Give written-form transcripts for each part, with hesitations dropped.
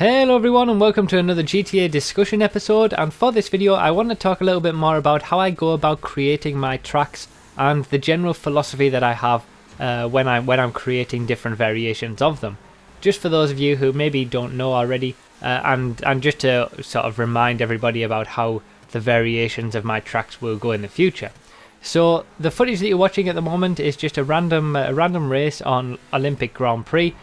Hello everyone and welcome to another GTA discussion episode, and for this video I want to talk a little bit more about how I go about creating my tracks and the general philosophy that I have when I'm creating different variations of them. Just for those of you who maybe don't know already, and just to sort of remind everybody about how the variations of my tracks will go in the future. So the footage that you're watching at the moment is just a random race on Olympic Grand Prix.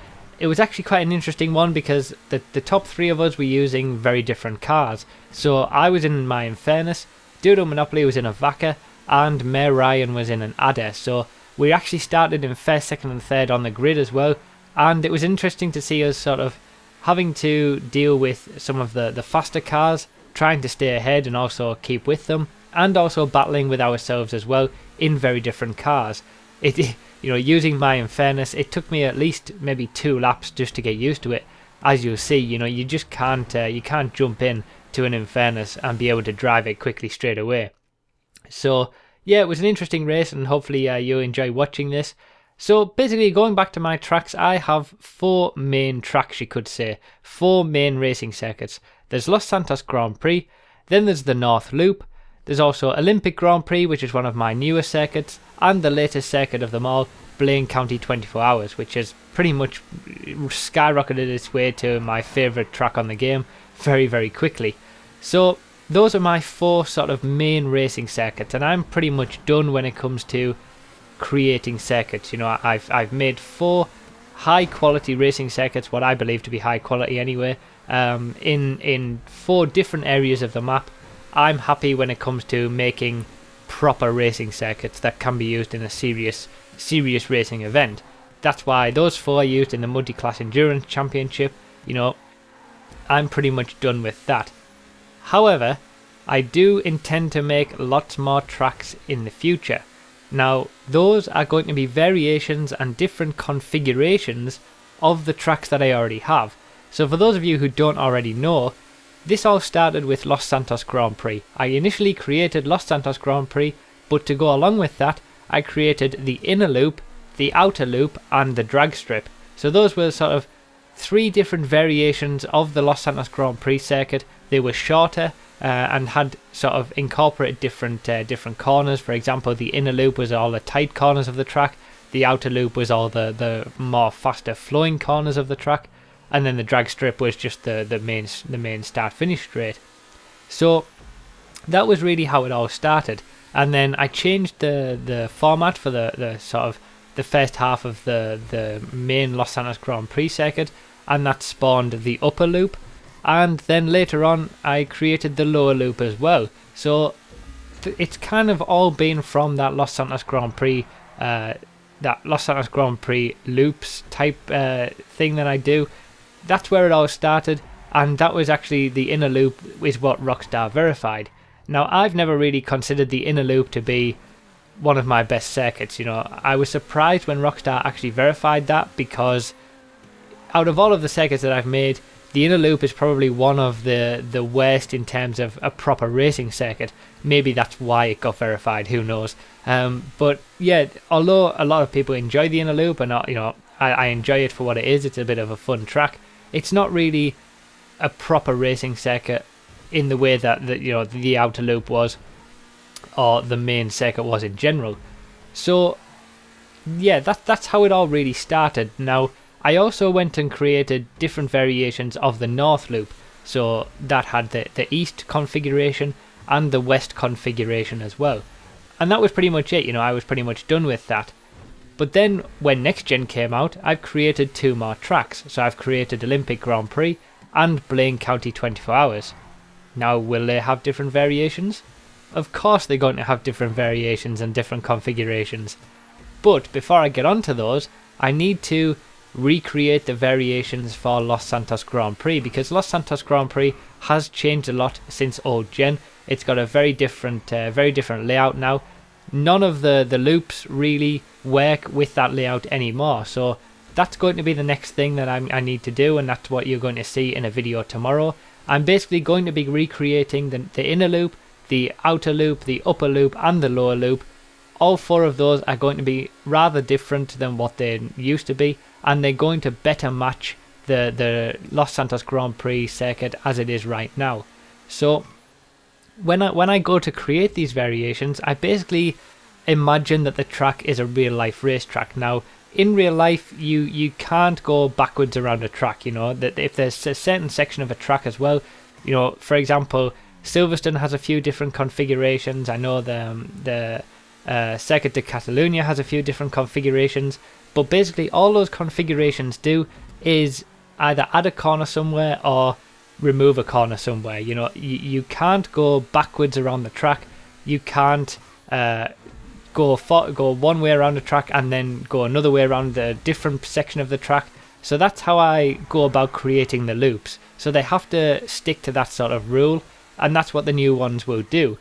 It was actually quite an interesting one because the top three of us were using very different cars. So I was in my Infernus, Dudo Monopoly was in a Vaca, and Mayor Ryan was in an Adder. So we actually started in first, second and third on the grid as well. And it was interesting to see us sort of having to deal with some of the faster cars, trying to stay ahead and also keep with them, and also battling with ourselves as well in very different cars. Using my Infernus, it took me at least maybe 2 laps just to get used to it. As you'll see, you just can't jump in to an Infernus and be able to drive it quickly straight away. So yeah, it was an interesting race, and hopefully you'll enjoy watching this. So basically, going back to my tracks, I have 4 main tracks, you could say, 4 main racing circuits. There's Los Santos Grand Prix, then there's the North Loop. There's also Olympic Grand Prix, which is one of my newer circuits, and the latest circuit of them all, Blaine County 24 Hours, which has pretty much skyrocketed its way to my favourite track on the game very, very quickly. So those are my 4 sort of main racing circuits, and I'm pretty much done when it comes to creating circuits. I've made 4 high quality racing circuits, what I believe to be high quality anyway, in 4 different areas of the map. I'm happy when it comes to making proper racing circuits that can be used in a serious racing event. That's why those 4 are used in the Multi-Class Endurance Championship. I'm pretty much done with that. However, I do intend to make lots more tracks in the future. Now, those are going to be variations and different configurations of the tracks that I already have. So for those of you who don't already know, this all started with Los Santos Grand Prix. I initially created Los Santos Grand Prix, but to go along with that, I created the inner loop, the outer loop, and the drag strip. So those were sort of 3 different variations of the Los Santos Grand Prix circuit. They were shorter and had sort of incorporated different corners. For example, the inner loop was all the tight corners of the track, the outer loop was all the more faster flowing corners of the track, and then the drag strip was just the main start finish straight. So that was really how it all started. And then I changed the format for the sort of the first half of the main Los Santos Grand Prix circuit, and that spawned the upper loop. And then later on I created the lower loop as well. So it's kind of all been from that Los Santos Grand Prix loops type thing that I do. That's where it all started, and that was actually the inner loop is what Rockstar verified. Now, I've never really considered the inner loop to be one of my best circuits. I was surprised when Rockstar actually verified that, because out of all of the circuits that I've made, the inner loop is probably one of the worst in terms of a proper racing circuit. Maybe that's why it got verified, who knows. But yeah, although a lot of people enjoy the inner loop, and I enjoy it for what it is, it's a bit of a fun track, it's not really a proper racing circuit in the way that the outer loop was, or the main circuit was in general. So yeah, that's how it all really started. Now, I also went and created different variations of the North Loop. So that had the East configuration and the West configuration as well. And that was pretty much it. I was pretty much done with that. But then when Next Gen came out, I've created 2 more tracks. So I've created Olympic Grand Prix and Blaine County 24 Hours. Now, will they have different variations? Of course they're going to have different variations and different configurations. But before I get onto those, I need to recreate the variations for Los Santos Grand Prix, because Los Santos Grand Prix has changed a lot since old gen. It's got a very different layout now. None of the loops really work with that layout anymore, so that's going to be the next thing that I need to do, and that's what you're going to see in a video tomorrow. I'm basically going to be recreating the inner loop, the outer loop, the upper loop, and the lower loop. All 4 of those are going to be rather different than what they used to be, and they're going to better match the Los Santos Grand Prix circuit as it is right now. So when I go to create these variations, I basically imagine that the track is a real life racetrack. Now, in real life, you can't go backwards around a track. You know that if there's a certain section of a track as well, you know, for example, Silverstone has a few different configurations. I know the Circuit de Catalunya has a few different configurations, but basically all those configurations do is either add a corner somewhere or remove a corner somewhere. You know, you can't go backwards around the track. You can't go one way around the track and then go another way around a different section of the track. So that's how I go about creating the loops. So they have to stick to that sort of rule, and that's what the new ones will do.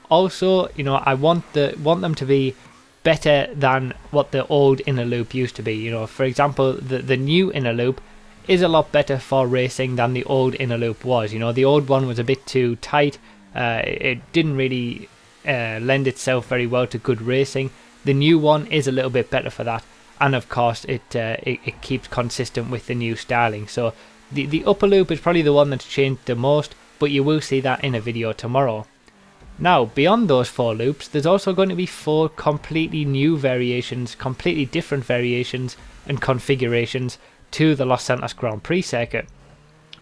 Also, you know, I want them to be better than what the old inner loop used to be. You know, for example, the new inner loop is a lot better for racing than the old inner loop was. You know, the old one was a bit too tight. It didn't really lend itself very well to good racing. The new one is a little bit better for that, and of course it keeps consistent with the new styling. So the upper loop is probably the one that's changed the most, but you will see that in a video tomorrow. Now, beyond those 4 loops, there's also going to be 4 completely new variations, completely different variations and configurations to the Los Santos Grand Prix circuit.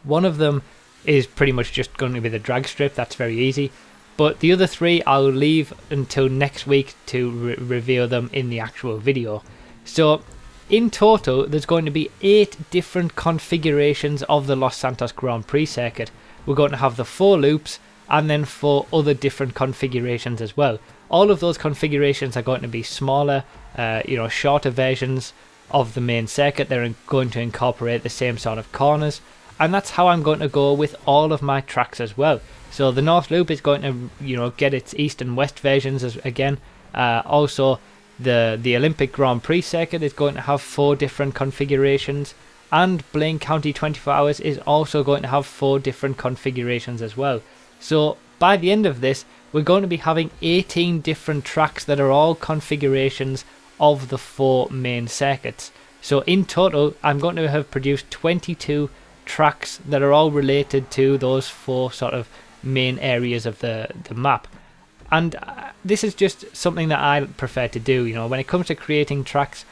One of them is pretty much just going to be the drag strip. That's very easy. But the other 3 I'll leave until next week to reveal them in the actual video. So in total, there's going to be 8 different configurations of the Los Santos Grand Prix circuit. We're going to have the 4 loops and then 4 other different configurations as well. All of those configurations are going to be smaller, you know, shorter versions of the main circuit. They're going to incorporate the same sort of corners, and that's how I'm going to go with all of my tracks as well. So the North Loop is going to, you know, get its East and West versions again. Also, the Olympic Grand Prix circuit is going to have 4 different configurations, and Blaine County 24 Hours is also going to have 4 different configurations as well. So by the end of this, we're going to be having 18 different tracks that are all configurations of the 4 main circuits. So in total, I'm going to have produced 22 tracks that are all related to those 4 sort of main areas of the map. And this is just something that I prefer to do. You know, when it comes to creating tracks,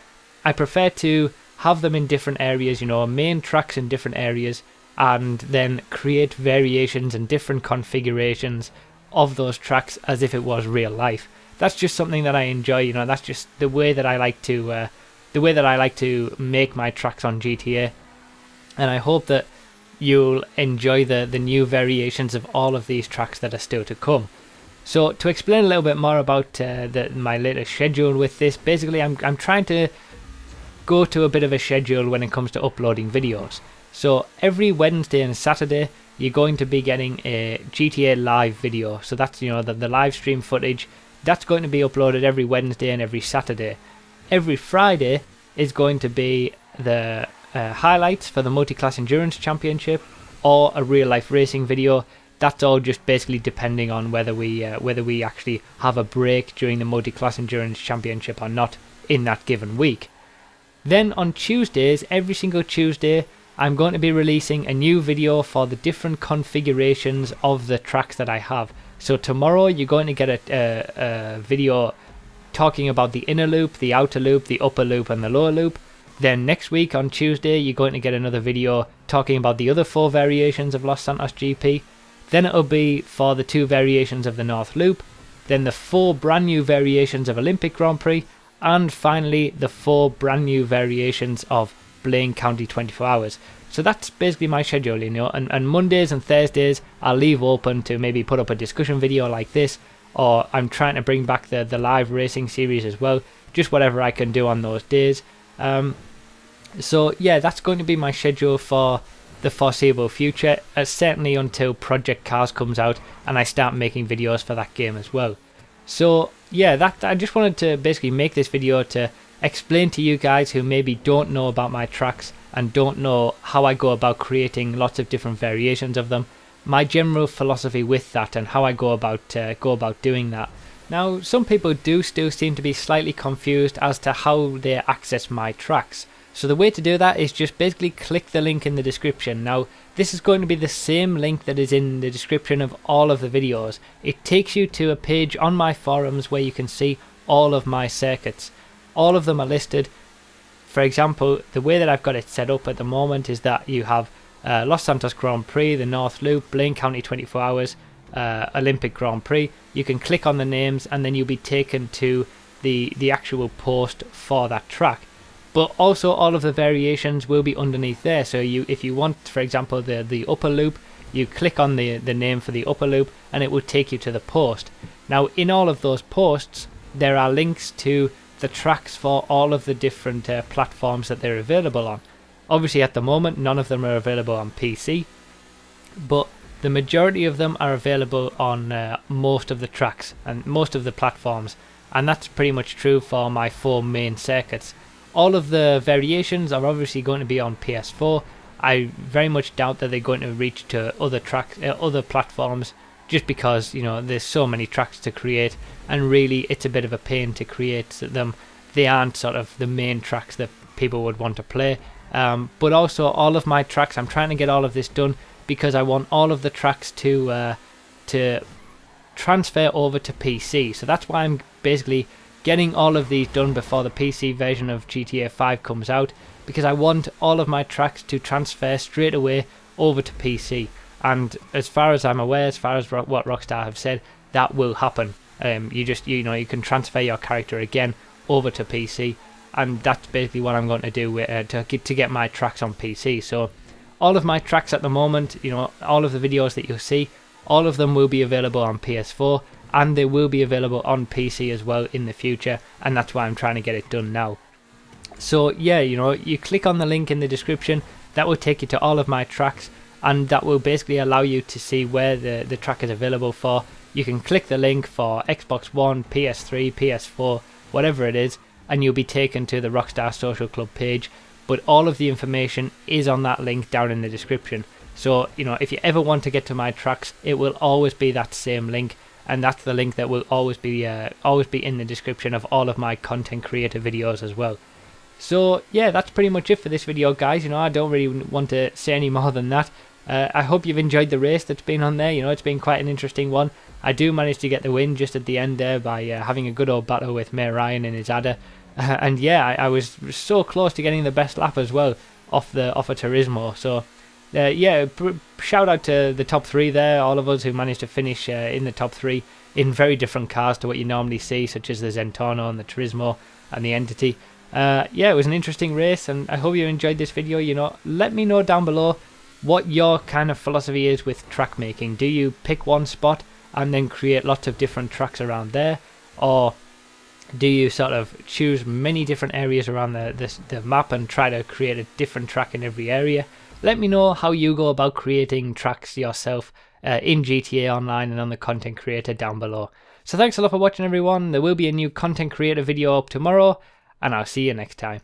I prefer to have them in different areas, you know, main tracks in different areas, and then create variations and different configurations of those tracks as if it was real life. That's just something that I enjoy. You know, that's just the way that I like to make my tracks on GTA, and I hope that you'll enjoy the new variations of all of these tracks that are still to come. So to explain a little bit more about my latest schedule with this, basically I'm trying to go to a bit of a schedule when it comes to uploading videos. So every Wednesday and Saturday you're going to be getting a GTA live video. So that's, you know, the live stream footage. That's going to be uploaded every Wednesday and every Saturday. Every Friday is going to be the highlights for the Multi-Class Endurance Championship or a real life racing video. That's all just basically depending on whether we actually have a break during the Multi-Class Endurance Championship or not in that given week. Then on Tuesdays, every single Tuesday, I'm going to be releasing a new video for the different configurations of the tracks that I have. So tomorrow you're going to get a video talking about the inner loop, the outer loop, the upper loop and the lower loop. Then next week on Tuesday you're going to get another video talking about the other 4 variations of Los Santos GP. Then it'll be for the 2 variations of the North Loop, then the 4 brand new variations of Olympic Grand Prix, and finally the 4 brand new variations of Blaine County 24 Hours. So that's basically my schedule, you know, and Mondays and Thursdays I'll leave open to maybe put up a discussion video like this, or I'm trying to bring back the live racing series as well, just whatever I can do on those days. So yeah, that's going to be my schedule for the foreseeable future, certainly until Project Cars comes out and I start making videos for that game as well. So yeah, I just wanted to basically make this video to explain to you guys who maybe don't know about my tracks and don't know how I go about creating lots of different variations of them, my general philosophy with that and how I go about doing that. Now, some people do still seem to be slightly confused as to how they access my tracks. So the way to do that is just basically click the link in the description. Now this is going to be the same link that is in the description of all of the videos. It takes you to a page on my forums where you can see all of my circuits. All of them are listed. For example, the way that I've got it set up at the moment is that you have Los Santos Grand Prix, the North Loop, Blaine County 24 Hours, Olympic Grand Prix. You can click on the names and then you'll be taken to the actual post for that track. But also all of the variations will be underneath there. So if you want, for example, the upper loop, you click on the name for the upper loop and it will take you to the post. Now in all of those posts there are links to the tracks for all of the different platforms that they're available on. Obviously at the moment none of them are available on PC, but the majority of them are available on most of the tracks and most of the platforms, and that's pretty much true for my 4 main circuits. All of the variations are obviously going to be on PS4. I very much doubt that they're going to reach to other tracks, other platforms, just because, you know, there's so many tracks to create, and really it's a bit of a pain to create them. They aren't sort of the main tracks that people would want to play. But also all of my tracks, I'm trying to get all of this done because I want all of the tracks to transfer over to PC. So that's why I'm basically getting all of these done before the PC version of GTA 5 comes out, because I want all of my tracks to transfer straight away over to PC. And as far as I'm aware, as far as what Rockstar have said, that will happen. You can transfer your character again over to PC, and that's basically what I'm going to do to get my tracks on PC. So all of my tracks at the moment, you know, all of the videos that you'll see, all of them will be available on PS4, and they will be available on PC as well in the future, and that's why I'm trying to get it done now. So yeah, you know, you click on the link in the description, that will take you to all of my tracks, and that will basically allow you to see where the track is available for. You can click the link for Xbox One, PS3, PS4, whatever it is, and you'll be taken to the Rockstar Social Club page. But all of the information is on that link down in the description. So, you know, if you ever want to get to my tracks, it will always be that same link, and that's the link that will always be in the description of all of my content creator videos as well. So yeah, that's pretty much it for this video, guys. You know, I don't really want to say any more than that. I hope you've enjoyed the race that's been on there. You know, it's been quite an interesting one. I do manage to get the win just at the end there by having a good old battle with May Ryan in his adder. And yeah, I was so close to getting the best lap as well off a Turismo. So yeah, shout out to the top 3 there, all of us who managed to finish in the top 3 in very different cars to what you normally see, such as the Zentorno and the Turismo and the Entity. Yeah, it was an interesting race, and I hope you enjoyed this video. You know, let me know down below what your kind of philosophy is with track making. Do you pick one spot and then create lots of different tracks around there, or do you sort of choose many different areas around the map and try to create a different track in every area? Let me know how you go about creating tracks yourself in GTA Online and on the content creator down below. So thanks a lot for watching, everyone. There will be a new content creator video up tomorrow, and I'll see you next time.